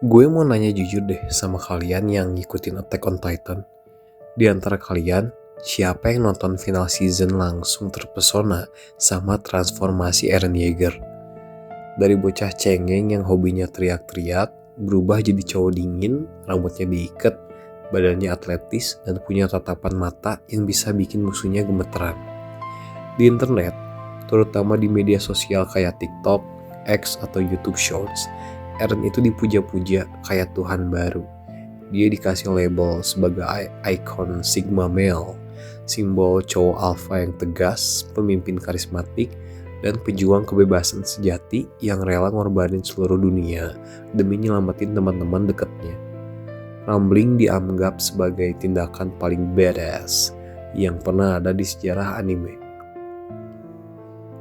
Gue mau nanya jujur deh sama kalian yang ngikutin Attack on Titan. Di antara kalian, siapa yang nonton final season langsung terpesona sama transformasi Eren Yeager? Dari bocah cengeng yang hobinya teriak-teriak, berubah jadi cowok dingin, rambutnya diikat, badannya atletis, dan punya tatapan mata yang bisa bikin musuhnya gemeteran. Di internet, terutama di media sosial kayak TikTok, X, atau YouTube Shorts, Eren itu dipuja-puja kayak Tuhan baru. Dia dikasih label sebagai ikon Sigma Male, simbol cowok alpha yang tegas, pemimpin karismatik, dan pejuang kebebasan sejati yang rela ngorbanin seluruh dunia demi nyelamatin teman-teman dekatnya. Rumbling dianggap sebagai tindakan paling badass yang pernah ada di sejarah anime.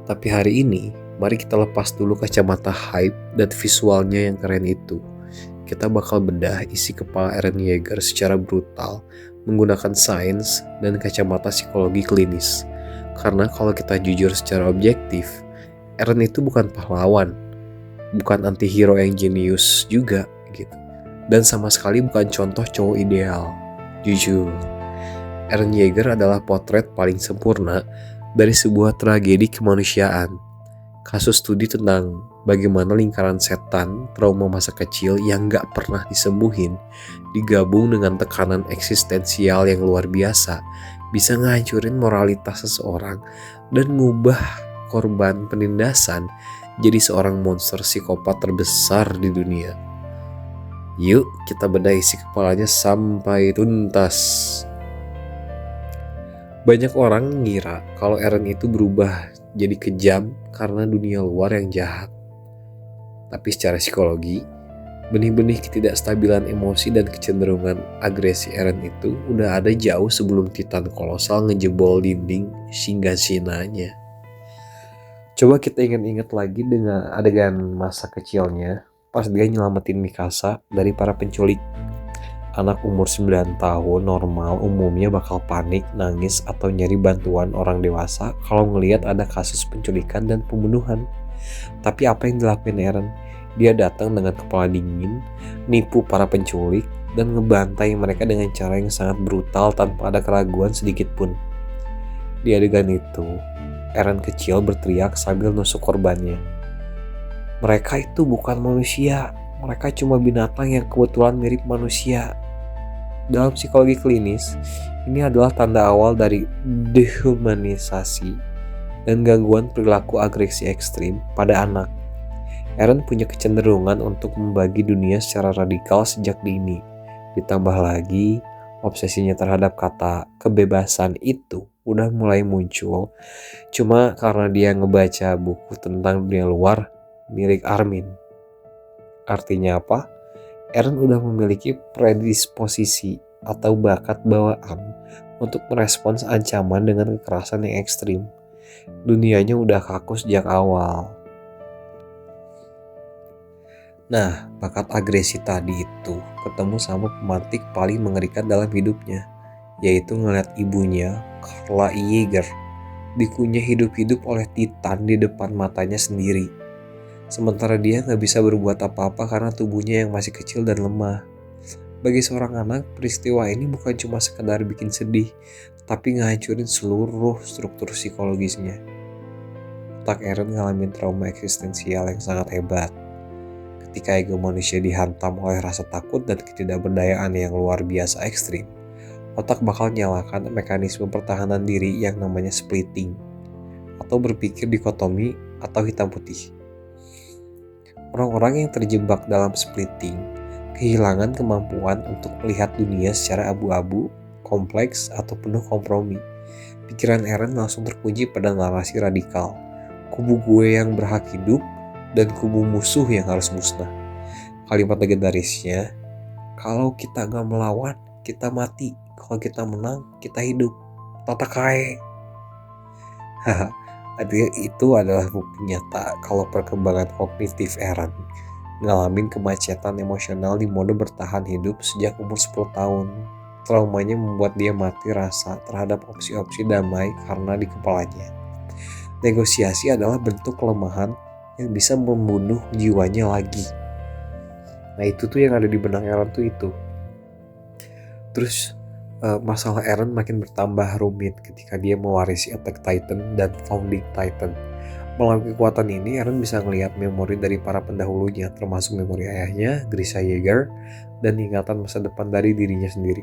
Tapi hari ini, mari kita lepas dulu kacamata hype dan visualnya yang keren itu. Kita bakal bedah isi kepala Eren Yeager secara brutal menggunakan sains dan kacamata psikologi klinis. Karena kalau kita jujur secara objektif, Eren itu bukan pahlawan, bukan antihero yang jenius juga gitu. Dan sama sekali bukan contoh cowok ideal. Jujur, Eren Yeager adalah potret paling sempurna dari sebuah tragedi kemanusiaan. Kasus studi tentang bagaimana lingkaran setan trauma masa kecil yang gak pernah disembuhin digabung dengan tekanan eksistensial yang luar biasa bisa ngancurin moralitas seseorang dan ngubah korban penindasan jadi seorang monster psikopat terbesar di dunia. Yuk kita bedah isi kepalanya sampai tuntas. Banyak orang ngira kalau Eren itu berubah jadi kejam karena dunia luar yang jahat. Tapi secara psikologi, benih-benih ketidakstabilan emosi dan kecenderungan agresi Eren itu udah ada jauh sebelum Titan kolosal ngejebol dinding Singgashinanya. Coba kita ingat-ingat lagi dengan adegan masa kecilnya pas dia nyelamatin Mikasa dari para penculik. Anak umur 9 tahun normal umumnya bakal panik, nangis, atau nyari bantuan orang dewasa kalau ngelihat ada kasus penculikan dan pembunuhan. Tapi apa yang dilakuin Eren? Dia datang dengan kepala dingin, nipu para penculik, dan ngebantai mereka dengan cara yang sangat brutal tanpa ada keraguan sedikit pun. Di adegan itu, Eren kecil berteriak sambil nusuk korbannya. Mereka itu bukan manusia, mereka cuma binatang yang kebetulan mirip manusia. Dalam psikologi klinis, ini adalah tanda awal dari dehumanisasi dan gangguan perilaku agresi ekstrim pada anak. Eren punya kecenderungan untuk membagi dunia secara radikal sejak dini. Ditambah lagi, obsesinya terhadap kata kebebasan itu udah mulai muncul cuma karena dia ngebaca buku tentang dunia luar milik Armin. Artinya apa? Eren udah memiliki predisposisi atau bakat bawaan untuk merespons ancaman dengan kekerasan yang ekstrim. Dunianya udah kaku sejak awal. Nah, bakat agresi tadi itu ketemu sama pemantik paling mengerikan dalam hidupnya, yaitu ngeliat ibunya, Carla Yeager, dikunyah hidup-hidup oleh Titan di depan matanya sendiri. Sementara dia gak bisa berbuat apa-apa karena tubuhnya yang masih kecil dan lemah. Bagi seorang anak, peristiwa ini bukan cuma sekedar bikin sedih, tapi ngehancurin seluruh struktur psikologisnya. Otak Eren ngalamin trauma eksistensial yang sangat hebat. Ketika ego manusia dihantam oleh rasa takut dan ketidakberdayaan yang luar biasa ekstrim, otak bakal nyalakan mekanisme pertahanan diri yang namanya splitting, atau berpikir dikotomi atau hitam putih. Orang-orang yang terjebak dalam splitting kehilangan kemampuan untuk melihat dunia secara abu-abu, kompleks, atau penuh kompromi. Pikiran Eren langsung terkunci pada narasi radikal. Kubu gue yang berhak hidup dan kubu musuh yang harus musnah. Kalimat legendarisnya, kalau kita gak melawan, kita mati. Kalau kita menang, kita hidup. Tatakae. Haha. Artinya itu adalah bukti nyata kalau perkembangan kognitif Eren ngalamin kemacetan emosional di mode bertahan hidup sejak umur 10 tahun. Traumanya membuat dia mati rasa terhadap opsi-opsi damai karena di kepalanya negosiasi adalah bentuk kelemahan yang bisa membunuh jiwanya lagi. Nah itu tuh yang ada di benak Eren tuh itu. Terus masalah Eren makin bertambah rumit ketika dia mewarisi Attack Titan dan Founding Titan. Melalui kekuatan ini, Eren bisa melihat memori dari para pendahulunya, termasuk memori ayahnya, Grisha Yeager, dan ingatan masa depan dari dirinya sendiri.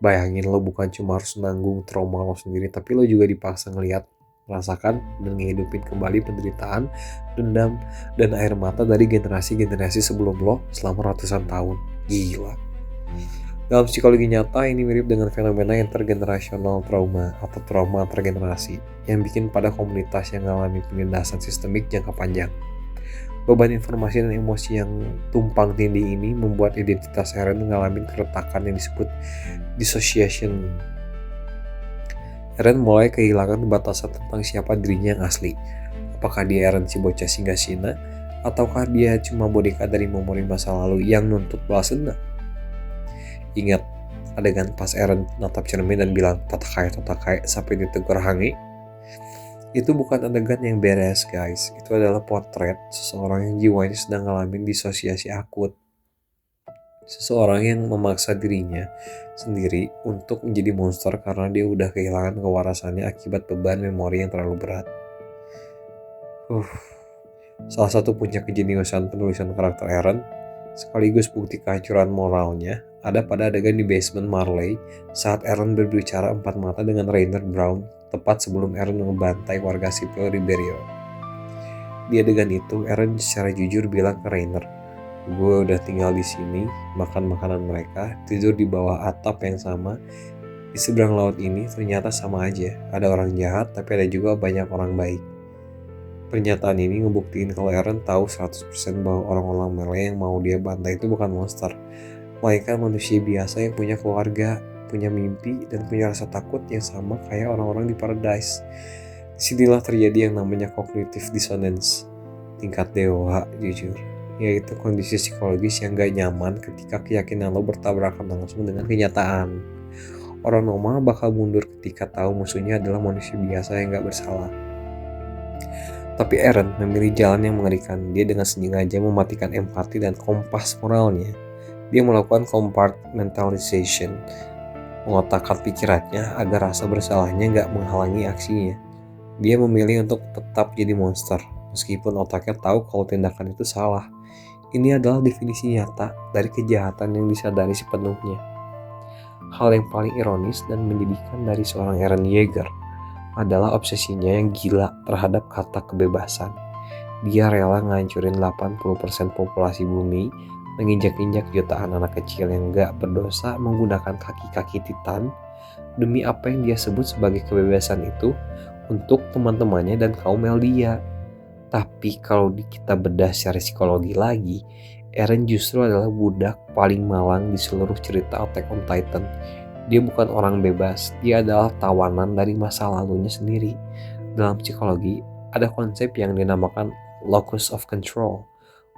Bayangin lo bukan cuma harus nanggung trauma lo sendiri, tapi lo juga dipaksa ngelihat, merasakan, dan ngehidupin kembali penderitaan, dendam, dan air mata dari generasi-generasi sebelum lo selama ratusan tahun. Gila. Dalam psikologi nyata, ini mirip dengan fenomena intergenerational trauma atau trauma antar generasi yang bikin pada komunitas yang mengalami penindasan sistemik jangka panjang. Beban informasi dan emosi yang tumpang tindih ini membuat identitas Eren mengalami keretakan yang disebut dissociation. Eren mulai kehilangan batasan tentang siapa dirinya yang asli. Apakah dia Eren si bocah Singasina, ataukah dia cuma boneka dari memori masa lalu yang nuntut balas dendam? Ingat adegan pas Eren natap cermin dan bilang tatakai sampai ditegur Hange? Itu bukan adegan yang beres guys, itu adalah potret seseorang yang jiwanya sedang ngalamin disosiasi akut. Seseorang yang memaksa dirinya sendiri untuk menjadi monster karena dia udah kehilangan kewarasannya akibat beban memori yang terlalu berat. Salah satu puncak kejeniusan penulisan karakter Eren, sekaligus bukti kehancuran moralnya, ada pada adegan di basement Marley saat Eren berbicara empat mata dengan Rainer Brown tepat sebelum Eren membantai warga sipil Ribeiro. Di adegan itu, Eren secara jujur bilang ke Rainer, "Gue udah tinggal di sini, makan makanan mereka, tidur di bawah atap yang sama. Di seberang laut ini ternyata sama aja, ada orang jahat tapi ada juga banyak orang baik." Pernyataan ini ngebuktiin kalau Eren tahu 100% bahwa orang-orang melee yang mau dia bantai itu bukan monster, melainkan manusia biasa yang punya keluarga, punya mimpi, dan punya rasa takut yang sama kayak orang-orang di Paradise. Disinilah terjadi yang namanya cognitive dissonance, tingkat dewa jujur, yaitu kondisi psikologis yang gak nyaman ketika keyakinan lo bertabrakan langsung dengan kenyataan. Orang normal bakal mundur ketika tahu musuhnya adalah manusia biasa yang gak bersalah. Tapi Eren memilih jalan yang mengerikan. Dia dengan sengaja mematikan empati dan kompas moralnya. Dia melakukan compartmentalization, mengotakkan pikirannya agar rasa bersalahnya nggak menghalangi aksinya. Dia memilih untuk tetap jadi monster, meskipun otaknya tahu kalau tindakan itu salah. Ini adalah definisi nyata dari kejahatan yang disadari sepenuhnya. Hal yang paling ironis dan menjadikan dari seorang Eren Yeager adalah obsesinya yang gila terhadap kata kebebasan. Dia rela ngancurin 80% populasi bumi, menginjak-injak jutaan anak kecil yang gak berdosa menggunakan kaki-kaki titan demi apa yang dia sebut sebagai kebebasan itu untuk teman-temannya dan kaum Eldia. Tapi kalau kita bedah secara psikologi lagi, Eren justru adalah budak paling malang di seluruh cerita Attack on Titan. Dia bukan orang bebas, dia adalah tawanan dari masa lalunya sendiri. Dalam psikologi, ada konsep yang dinamakan locus of control.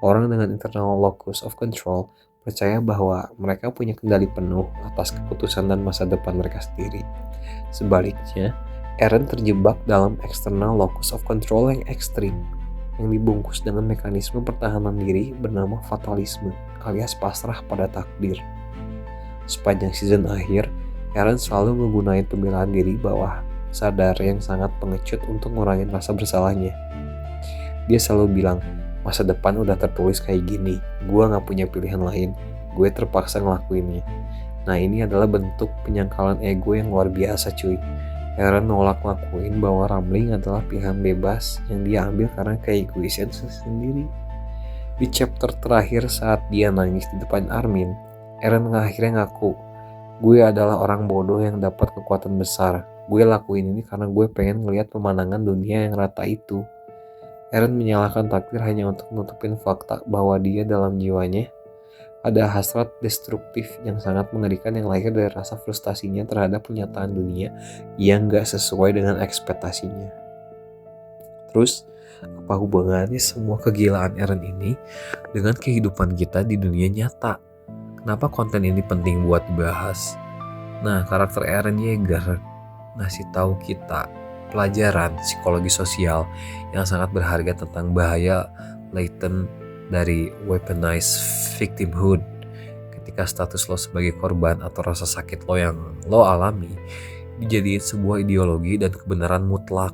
Orang dengan internal locus of control percaya bahwa mereka punya kendali penuh atas keputusan dan masa depan mereka sendiri. Sebaliknya, Eren terjebak dalam external locus of control yang ekstrim, yang dibungkus dengan mekanisme pertahanan diri bernama fatalisme, alias pasrah pada takdir. Sepanjang season akhir, Eren selalu menggunakan pembelaan diri bawah sadar yang sangat pengecut untuk ngurangin rasa bersalahnya. Dia selalu bilang, masa depan udah tertulis kayak gini, gue gak punya pilihan lain, gue terpaksa ngelakuinnya. Nah ini adalah bentuk penyangkalan ego yang luar biasa cuy. Eren nolak ngelakuin bahwa Ramling adalah pilihan bebas yang dia ambil karena keegoisan sendiri. Di chapter terakhir saat dia nangis di depan Armin, Eren akhirnya ngaku, gue adalah orang bodoh yang dapat kekuatan besar. Gue lakuin ini karena gue pengen ngeliat pemandangan dunia yang rata itu. Eren menyalahkan takdir hanya untuk nutupin fakta bahwa dia dalam jiwanya ada hasrat destruktif yang sangat mengerikan yang lahir dari rasa frustasinya terhadap kenyataan dunia yang gak sesuai dengan ekspektasinya. Terus, apa hubungannya semua kegilaan Eren ini dengan kehidupan kita di dunia nyata? Kenapa konten ini penting buat dibahas? Nah, karakter Eren Yeager ngasih tahu kita pelajaran psikologi sosial yang sangat berharga tentang bahaya latent dari weaponized victimhood. Ketika status lo sebagai korban atau rasa sakit lo yang lo alami dijadiin sebuah ideologi dan kebenaran mutlak.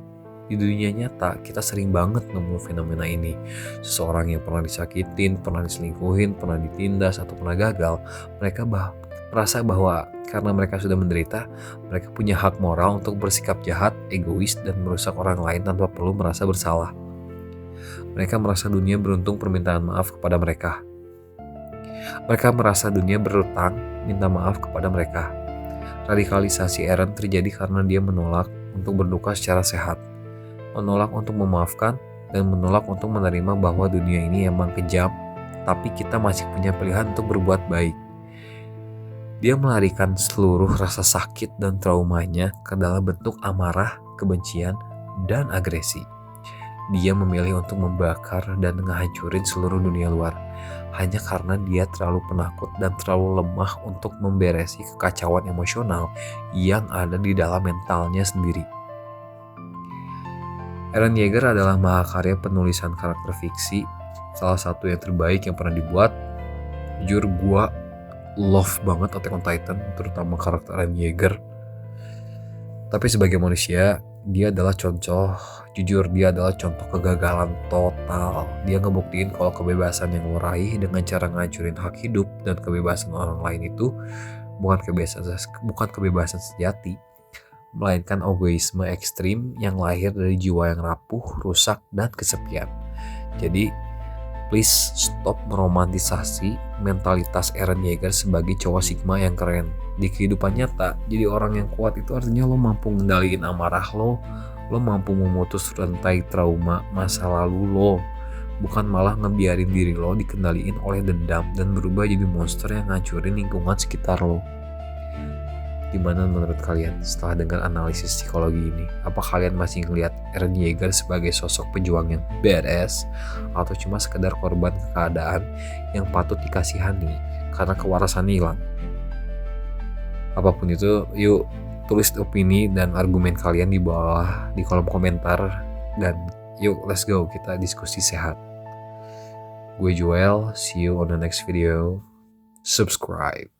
Di dunia nyata, kita sering banget nemu fenomena ini. Seseorang yang pernah disakitin, pernah diselingkuhin, pernah ditindas, atau pernah gagal, mereka merasa bahwa karena mereka sudah menderita, mereka punya hak moral untuk bersikap jahat, egois, dan merusak orang lain tanpa perlu merasa bersalah. Mereka merasa dunia beruntung permintaan maaf kepada mereka. Mereka merasa dunia berutang minta maaf kepada mereka. Radikalisasi Aaron terjadi karena dia menolak untuk berduka secara sehat, menolak untuk memaafkan, dan menolak untuk menerima bahwa dunia ini emang kejam, tapi kita masih punya pilihan untuk berbuat baik. Dia melarikan seluruh rasa sakit dan traumanya ke dalam bentuk amarah, kebencian, dan agresi. Dia memilih untuk membakar dan ngehancurin seluruh dunia luar hanya karena dia terlalu penakut dan terlalu lemah untuk memberesi kekacauan emosional yang ada di dalam mentalnya sendiri. Eren Yeager adalah mahakarya penulisan karakter fiksi, salah satu yang terbaik yang pernah dibuat. Jujur gua love banget Attack on Titan, terutama karakter Eren Yeager. Tapi sebagai manusia, dia adalah contoh kegagalan total. Dia ngebuktiin kalau kebebasan yang lo raih dengan cara ngancurin hak hidup dan kebebasan orang lain itu bukan kebebasan sejati, melainkan egoisme ekstrim yang lahir dari jiwa yang rapuh, rusak, dan kesepian. Jadi, please stop meromantisasi mentalitas Eren Yeager sebagai cowok Sigma yang keren. Di kehidupan nyata, jadi orang yang kuat itu artinya lo mampu ngendaliin amarah lo mampu memutus rantai trauma masa lalu lo, bukan malah ngebiarin diri lo dikendaliin oleh dendam dan berubah jadi monster yang ngancurin lingkungan sekitar lo. Gimana menurut kalian setelah dengar analisis psikologi ini? Apa kalian masih ngeliat Eren Yeager sebagai sosok pejuang yang badass atau cuma sekedar korban keadaan yang patut dikasihani karena kewarasannya hilang? Apapun itu, yuk tulis opini dan argumen kalian di bawah di kolom komentar, dan yuk let's go, kita diskusi sehat. Gue Joel, see you on the next video. Subscribe.